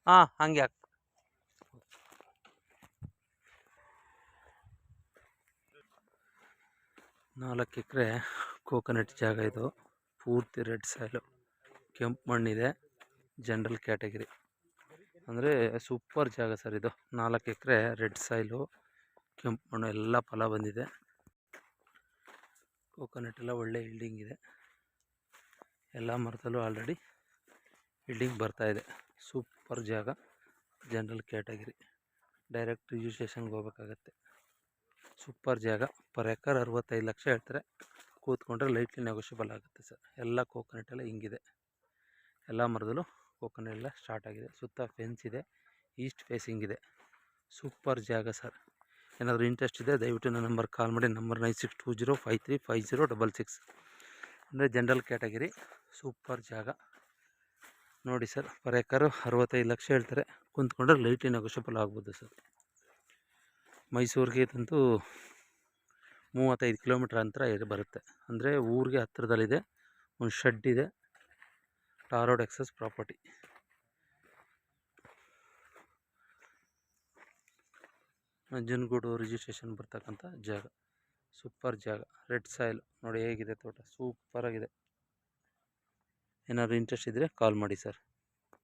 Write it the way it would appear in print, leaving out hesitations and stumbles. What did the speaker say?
ಹಾಂ ಹಂಗೆ ಹಾಕ್ 4 ಎಕರೆ ಕೋಕೋನಟ್ ಜಾಗ ಇದು. ಪೂರ್ತಿ ರೆಡ್ ಸಾಯಿಲು, ಕೆಂಪು ಮಣ್ಣಿದೆ, ಜನರಲ್ ಕ್ಯಾಟಗಿರಿ. ಅಂದರೆ ಸೂಪರ್ ಜಾಗ ಸರ್ ಇದು. 4 ಎಕರೆ ರೆಡ್ ಸಾಯಿಲು, ಕೆಂಪು ಮಣ್ಣು, ಎಲ್ಲ ಫಲ ಬಂದಿದೆ. ಕೋಕೋನಟ್ ಎಲ್ಲ ಒಳ್ಳೆ ಹಿಲ್ಡಿಂಗ್ ಇದೆ. ಎಲ್ಲ ಮರದಲ್ಲೂ ಆಲ್ರೆಡಿ ಹಿಲ್ಡಿಂಗ್ ಬರ್ತಾಯಿದೆ. ಸೂಪರ್ ಜಾಗ, ಜನರಲ್ ಕ್ಯಾಟಗಿರಿ. ಡೈರೆಕ್ಟ್ ರಿಜಿಸ್ಟ್ರೇಷನ್ಗೆ ಹೋಗ್ಬೇಕಾಗತ್ತೆ. ಸೂಪರ್ ಜಾಗ. ಪರ್ ಎಕರ್ 65 ಲಕ್ಷ ಹೇಳ್ತಾರೆ. ಕೂತ್ಕೊಂಡ್ರೆ ಲೈಟ್ಲಿ ನೆಗೋಷಿಯಬಲ್ ಆಗುತ್ತೆ ಸರ್. ಎಲ್ಲ ಕೋಕೋನಟ್ ಎಲ್ಲ ಹಿಂಗಿದೆ. ಎಲ್ಲ ಮರದಲ್ಲೂ ಕೋಕೋನಟ್ ಎಲ್ಲ ಸ್ಟಾರ್ಟ್ ಆಗಿದೆ. ಸುತ್ತ ಫೆನ್ಸ್ ಇದೆ, ಈಸ್ಟ್ ಫೇಸಿಂಗ್ ಇದೆ. ಸೂಪರ್ ಜಾಗ ಸರ್. ಏನಾದರೂ ಇಂಟ್ರೆಸ್ಟ್ ಇದೆ ದಯವಿಟ್ಟು ನನ್ನ ನಂಬರ್ ಕಾಲ್ ಮಾಡಿ. ನಂಬರ್ 9620535066. ಅಂದರೆ ಜನರಲ್ ಕ್ಯಾಟಗಿರಿ. ಸೂಪರ್ ಜಾಗ ನೋಡಿ ಸರ್. ಪರ್ ಎಕರು 65 ಲಕ್ಷ ಹೇಳ್ತಾರೆ. ಕುಂತ್ಕೊಂಡ್ರೆ ಲೈಟ್ಲಿ ನೆಗೋಷಿಯಬಲ್ ಆಗ್ಬೋದು ಸರ್. ಮೈಸೂರಿಗೆ ಇದಂತೂ 35 ಕಿಲೋಮೀಟ್ರ್ ಅಂತರ ಬರುತ್ತೆ. ಅಂದರೆ ಊರಿಗೆ ಹತ್ತಿರದಲ್ಲಿದೆ. ಒಂದು ಶೆಡ್ ಇದೆ. Tar road access property. Nanjangud registration ಬರ್ತಕ್ಕಂಥ ಜಾಗ. ಸೂಪರ್ ಜಾಗ. ರೆಡ್ ಸಾಯಿಲ್ ನೋಡಿ ಹೇಗಿದೆ ತೋಟ. ಸೂಪರಾಗಿದೆ. ಏನಾದರೂ ಇಂಟ್ರೆಸ್ಟ್ ಇದ್ದರೆ ಕಾಲ್ ಮಾಡಿ ಸರ್.